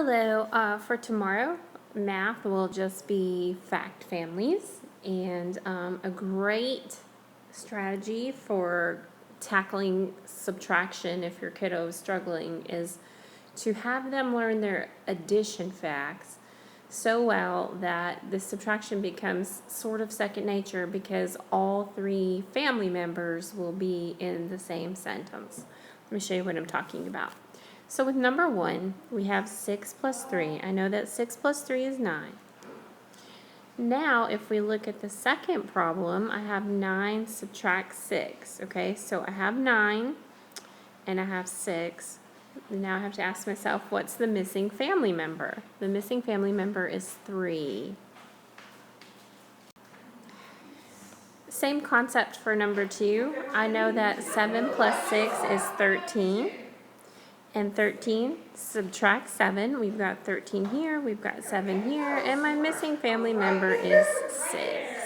Hello, for tomorrow, math will just be fact families, and a great strategy for tackling subtraction if your kiddo is struggling is to have them learn their addition facts so well that the subtraction becomes sort of second nature because all three family members will be in the same sentence. Let me show you what I'm talking about. So with number 1, we have 6 plus 3. I know that 6 plus 3 is 9. Now, if we look at the second problem, I have 9 subtract 6. Okay, so I have 9 and I have 6. Now I have to ask myself, what's the missing family member? The missing family member is 3. Same concept for number 2. I know that 7 plus 6 is 13. And 13, subtract 7. We've got 13 here, we've got 7 here, and my missing family member is 6.